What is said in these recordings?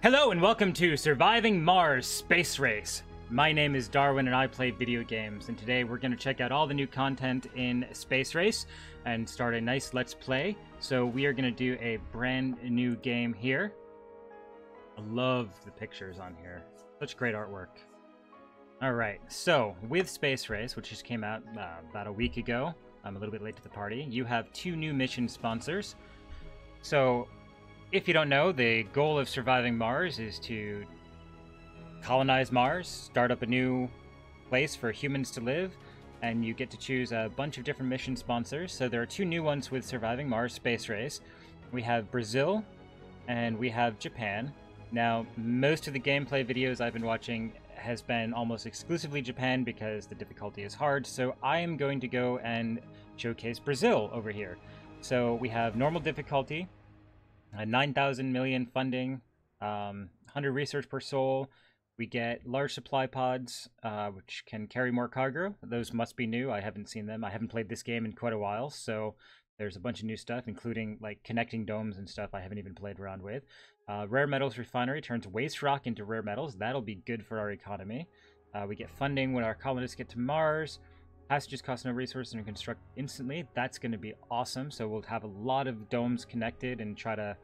Hello and welcome to Surviving Mars Space Race. My name is Darwin and I play video games, and today we're going to check out all the new content in Space Race and start a nice Let's Play. So we are going to do a brand new game here. I love the pictures on here. Such great artwork. Alright, so with Space Race, which just came out about a week ago, I'm a little bit late to the party, you have two new mission sponsors. So if you don't know, the goal of Surviving Mars is to colonize Mars, start up a new place for humans to live, and you get to choose a bunch of different mission sponsors. So there are two new ones with Surviving Mars Space Race. We have Brazil, and we have Japan. Now, most of the gameplay videos I've been watching has been almost exclusively Japan because the difficulty is hard, so I am going to go and showcase Brazil over here. So we have normal difficulty, 9,000 million funding, 100 research per soul. We get large supply pods, which can carry more cargo. Those must be new. I haven't seen them. I haven't played this game in quite a while, so there's a bunch of new stuff, including like connecting domes and stuff I haven't even played around with. Rare metals refinery turns waste rock into rare metals. That'll be good for our economy. We get funding when our colonists get to Mars. Passages cost no resources and construct instantly. That's going to be awesome. So we'll have a lot of domes connected and try to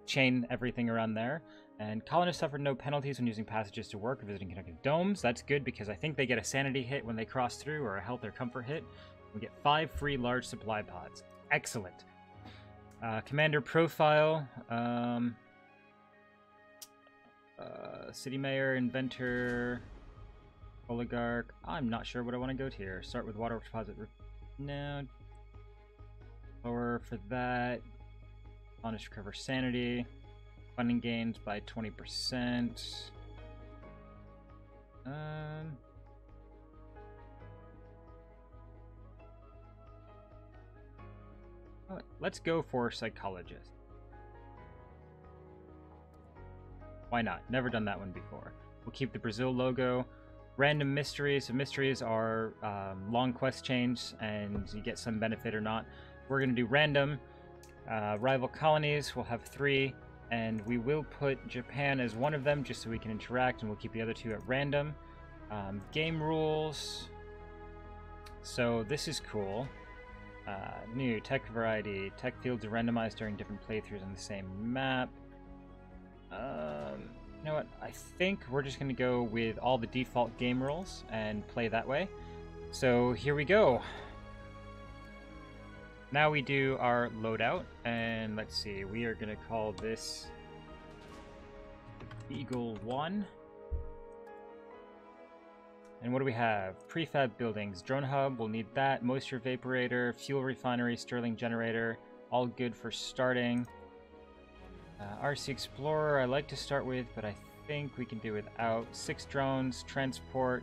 chain everything around there. And colonists suffer no penalties when using passages to work or visiting connected domes. That's good because I think they get a sanity hit when they cross through, or a health or comfort hit. We get 5 free large supply pods. Excellent. Commander profile. City mayor, inventor, oligarch. I'm not sure what I want to go to here. Start with water deposit. No. Lower for that. Honest recover sanity. Funding gains by 20%. Let's go for psychologist. Why not? Never done that one before. We'll keep the Brazil logo. Random mysteries. So mysteries are long quest chains, and you get some benefit or not. We're going to do random. Rival colonies, we'll have 3, and we will put Japan as one of them just so we can interact, and we'll keep the other 2 at random. Game rules. So this is cool. New tech variety. Tech fields are randomized during different playthroughs on the same map. You know what? I think we're just going to go with all the default game rules and play that way. So here we go. Now we do our loadout, and let's see, we are going to call this Eagle 1. And what do we have? Prefab buildings, drone hub, we'll need that, moisture evaporator, fuel refinery, Stirling generator, all good for starting. RC Explorer I like to start with, but I think we can do without. 6 drones, transport,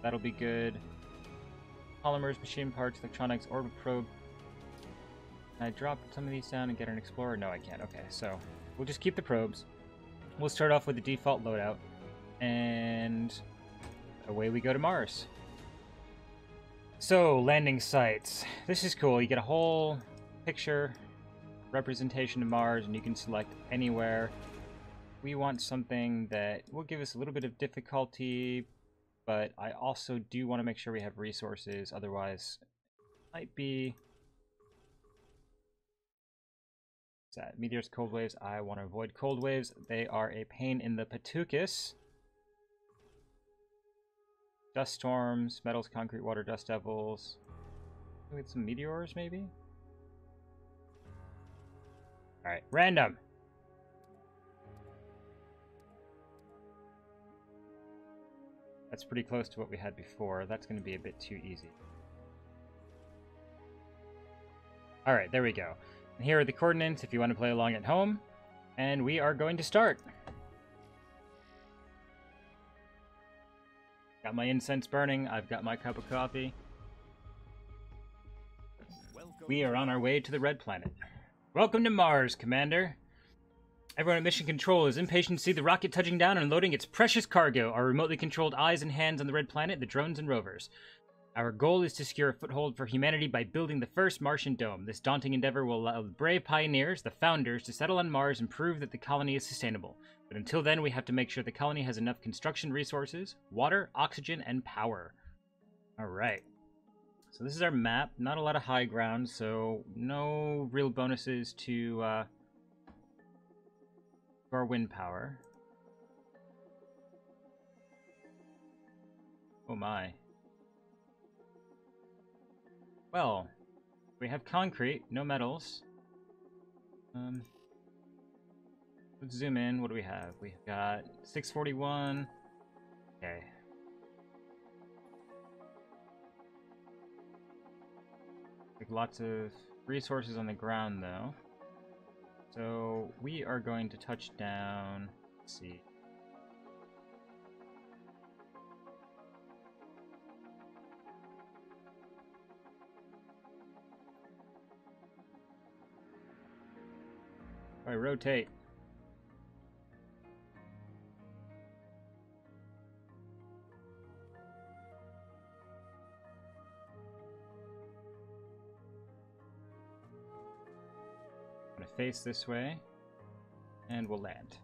that'll be good. Polymers, machine parts, electronics, orbit probe. Can I drop some of these down and get an Explorer? No, I can't. Okay, so we'll just keep the probes. We'll start off with the default loadout, and away we go to Mars. So, landing sites. This is cool. You get a whole picture representation of Mars, and you can select anywhere. We want something that will give us a little bit of difficulty, but I also do want to make sure we have resources, otherwise it might be... What's that? Meteors, cold waves. I want to avoid cold waves. They are a pain in the patukas. Dust storms, metals, concrete, water, dust devils. With some meteors, maybe? Alright, random. That's pretty close to what we had before. That's going to be a bit too easy. Alright, there we go. And here are the coordinates if you want to play along at home. And we are going to start. Got my incense burning. I've got my cup of coffee. We are on our way to the Red Planet. Welcome to Mars, Commander. Everyone at Mission Control is impatient to see the rocket touching down and loading its precious cargo. Our remotely controlled eyes and hands on the Red Planet, the drones and rovers. Our goal is to secure a foothold for humanity by building the first Martian dome. This daunting endeavor will allow the brave pioneers, the founders, to settle on Mars and prove that the colony is sustainable. But until then, we have to make sure the colony has enough construction resources, water, oxygen, and power. Alright. So this is our map. Not a lot of high ground, so no real bonuses to our wind power. Oh my. Well, we have concrete, no metals. Let's zoom in. What do we have? We've got 641. Okay. Like lots of resources on the ground, though. So we are going to touch down. Let's see. All right, rotate. I'm gonna face this way, and we'll land.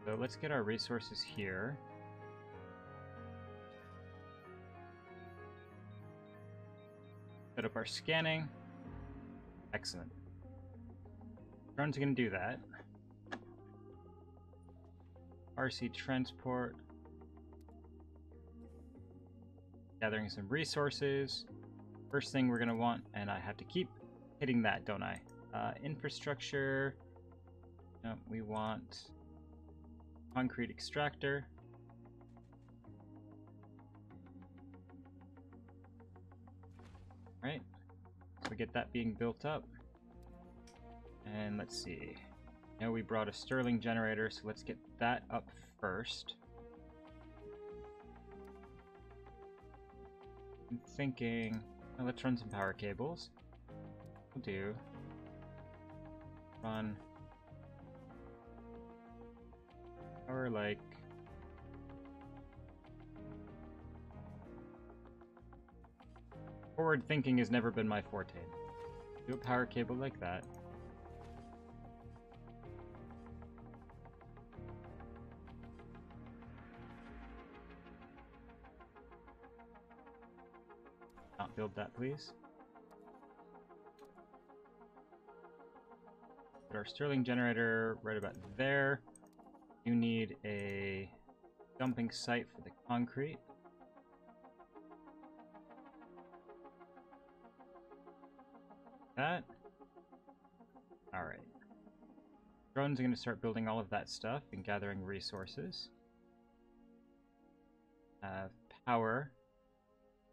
So let's get our resources here. Set up our scanning. Excellent. Drones are going to do that. RC transport. Gathering some resources. First thing we're going to want, and I have to keep hitting that, don't I? Infrastructure. No, we want concrete extractor. Right. So we get that being built up. And let's see. Now we brought a Stirling generator, so let's get that up first. I'm thinking, oh, let's run some power cables. We'll do. Run. Power like. Forward thinking has never been my forte. Do a power cable like that. Not build that, please. Put our Stirling generator right about there. You need a dumping site for the concrete. That. Alright. Drones are going to start building all of that stuff and gathering resources. Power.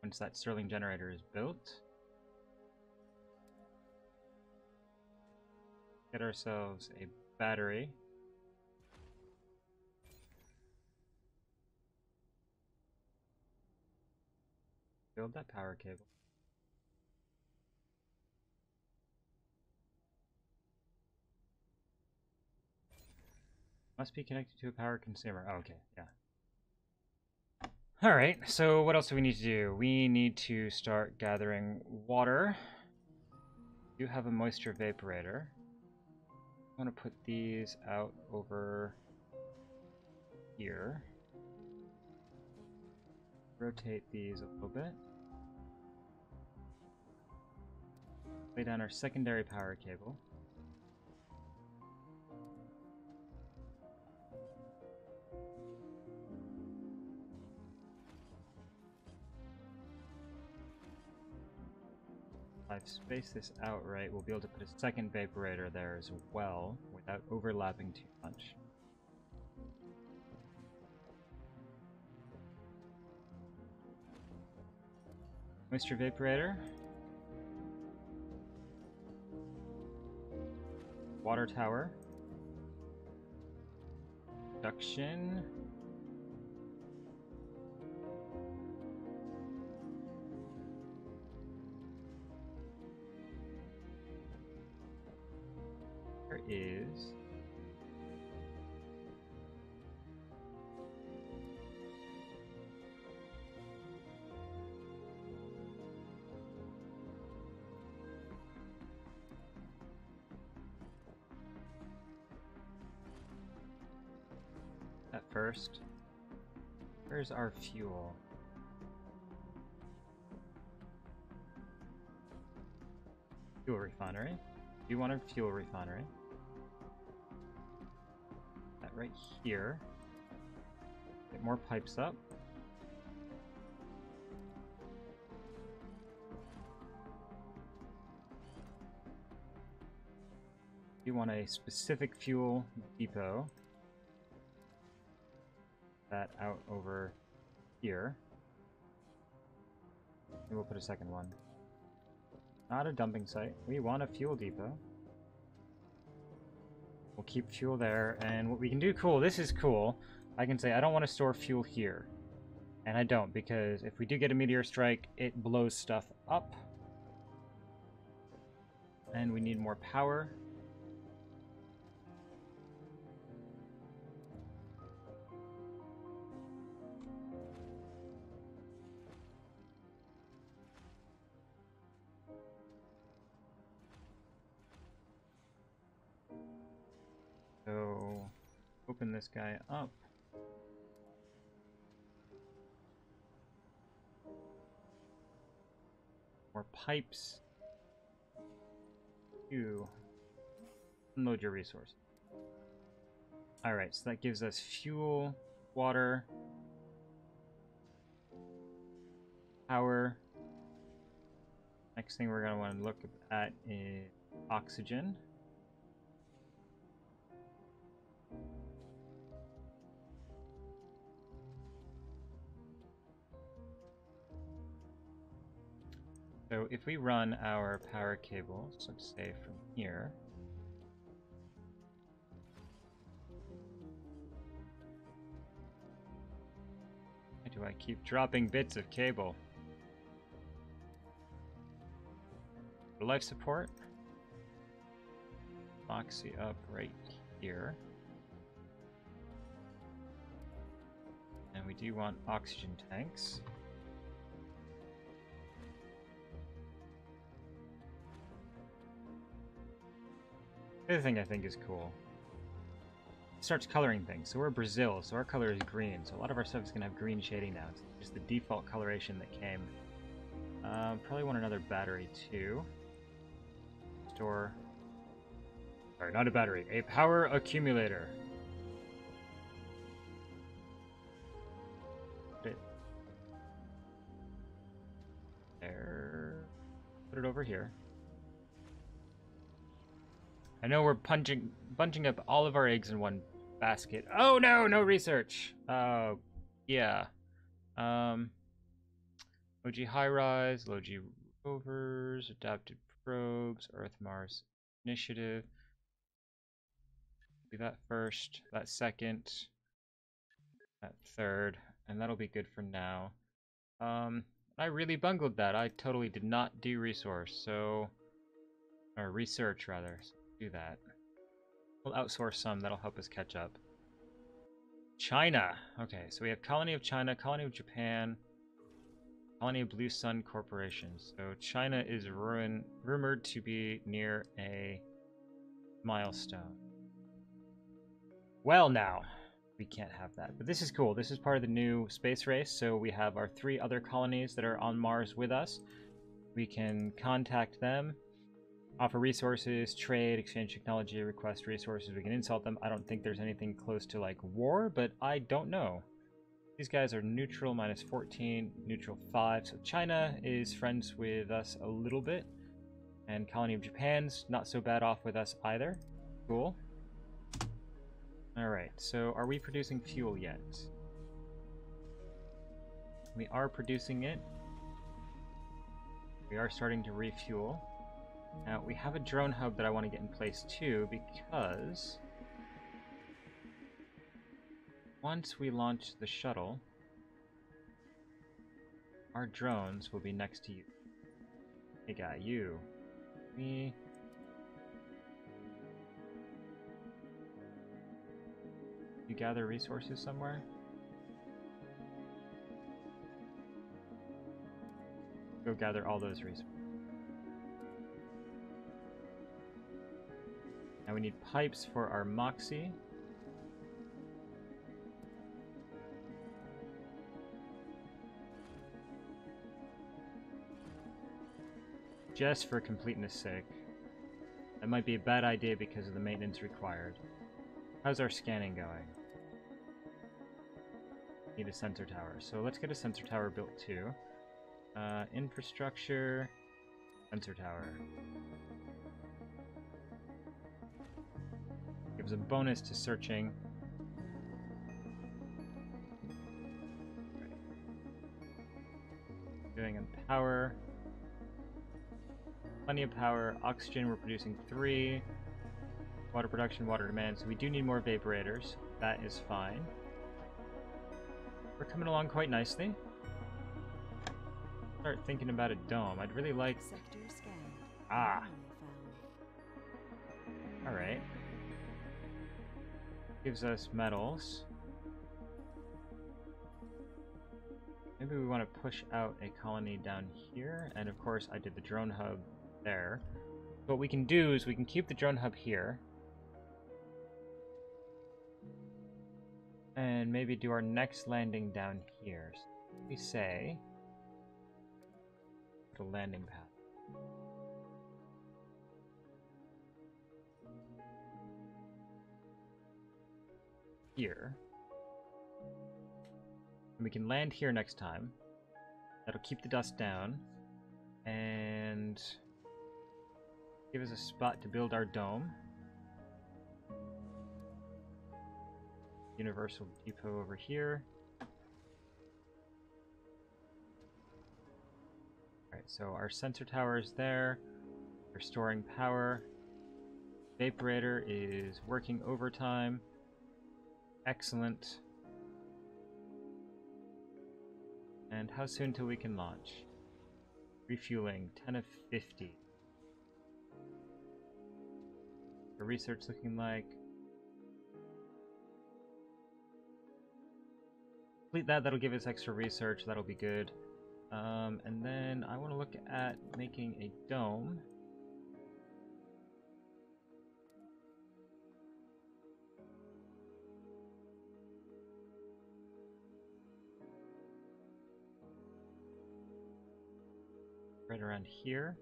Once that Stirling generator is built. Get ourselves a battery. Build that power cable. Must be connected to a power consumer. Oh, okay, yeah. Alright, so what else do we need to do? We need to start gathering water. We do have a moisture vaporator. I want to put these out over here. Rotate these a little bit. Lay down our secondary power cable. If I've spaced this out right, we'll be able to put a second vaporator there as well, without overlapping too much. Moisture vaporator. Water tower. Production. first. Where's our fuel? Fuel refinery. You want a fuel refinery. That right here. Get more pipes up. You want a specific fuel depot. That out over here. And we'll put a second one. Not a dumping site. We want a fuel depot. We'll keep fuel there, and what we can do, cool, this is cool. I can say I don't want to store fuel here. And I don't, because if we do get a meteor strike, it blows stuff up. And we need more power. So, open this guy up. More pipes. You unload your resource. Alright, so that gives us fuel, water, power. Next thing we're going to want to look at is oxygen. So if we run our power cables, let's say from here, why do I keep dropping bits of cable? Life support, Moxie up right here, and we do want oxygen tanks. The other thing I think is cool, it starts coloring things. So we're Brazil, so our color is green. So a lot of our stuff is going to have green shading now. It's just the default coloration that came. Probably want another battery too. Store. Sorry, not a battery. A power accumulator. Put it there. Put it over here. I know we're bunching up all of our eggs in one basket. Oh no, no research. Yeah. OG high rise, low G rovers, adapted probes, Earth Mars initiative. Do that first, that second, that third, and that'll be good for now. I really bungled that. I totally did not do resource, or research rather. So do that. We'll outsource some, that'll help us catch up. China. Okay, so we have Colony of China, Colony of Japan, Colony of Blue Sun Corporations. So China is rumored to be near a milestone. Well now, we can't have that. But this is cool. This is part of the new space race. So we have our 3 other colonies that are on Mars with us. We can contact them, offer resources, trade, exchange technology, request resources. We can insult them. I don't think there's anything close to like war, but I don't know. These guys are neutral, -14, neutral 5. So China is friends with us a little bit. And Colony of Japan's not so bad off with us either. Cool. Alright, so are we producing fuel yet? We are producing it. We are starting to refuel. Now, we have a drone hub that I want to get in place too, because once we launch the shuttle, our drones will be next to you. Hey guy, you, me. You gather resources somewhere? Go gather all those resources. Now we need pipes for our Moxie. just for completeness sake. That might be a bad idea because of the maintenance required. How's our scanning going? Need a sensor tower. So let's get a sensor tower built too. Infrastructure, sensor tower. Gives a bonus to searching. Doing in power. Plenty of power. Oxygen, we're producing 3. Water production, water demand. So we do need more vaporators. That is fine. We're coming along quite nicely. Start thinking about a dome. I'd really like... Sector scanned. Ah! Alright. Gives us metals. Maybe we want to push out a colony down here. And of course, I did the drone hub there. What we can do is we can keep the drone hub here. And maybe do our next landing down here. So we say... the landing pad. Here. And we can land here next time. That'll keep the dust down. And give us a spot to build our dome. Universal depot over here. Alright, so our sensor tower is there. We're storing power. Vaporator is working overtime. Excellent. And how soon till we can launch? Refueling, 10 of 50. The research looking like... Complete that, that'll give us extra research, that'll be good. And then I want to look at making a dome. Right around here.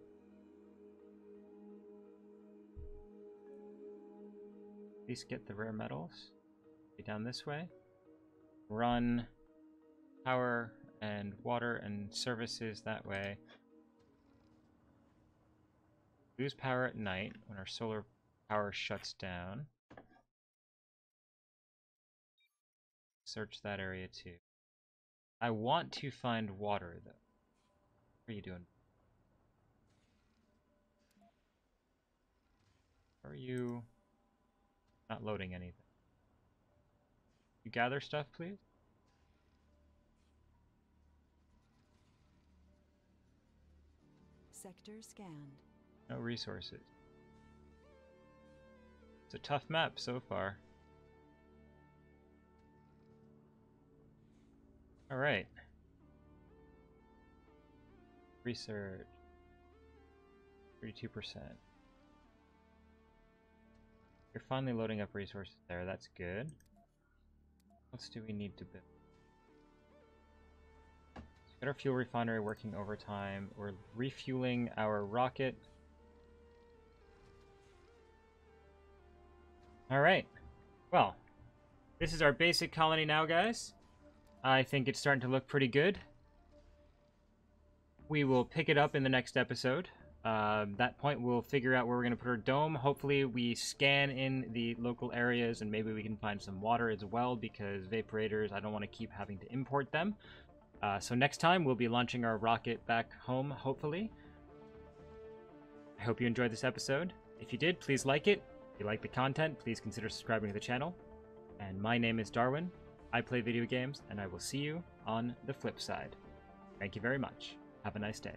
At least get the rare metals. Be down this way. Run power and water and services that way. Lose power at night when our solar power shuts down. Search that area too. I want to find water though. What are you doing? Are you not loading anything? You gather stuff, please? Sector scanned. No resources. It's a tough map so far. Alright. Research. 32%. You're finally loading up resources there, that's good. What else do we need to build? Got our fuel refinery working overtime. We're refueling our rocket. Alright. Well, this is our basic colony now, guys. I think it's starting to look pretty good. We will pick it up in the next episode. That point, we'll figure out where we're going to put our dome. Hopefully, we scan in the local areas, and maybe we can find some water as well, because vaporators, I don't want to keep having to import them. So next time, we'll be launching our rocket back home, hopefully. I hope you enjoyed this episode. If you did, please like it. If you like the content, please consider subscribing to the channel. And my name is Darwin. I play video games, and I will see you on the flip side. Thank you very much. Have a nice day.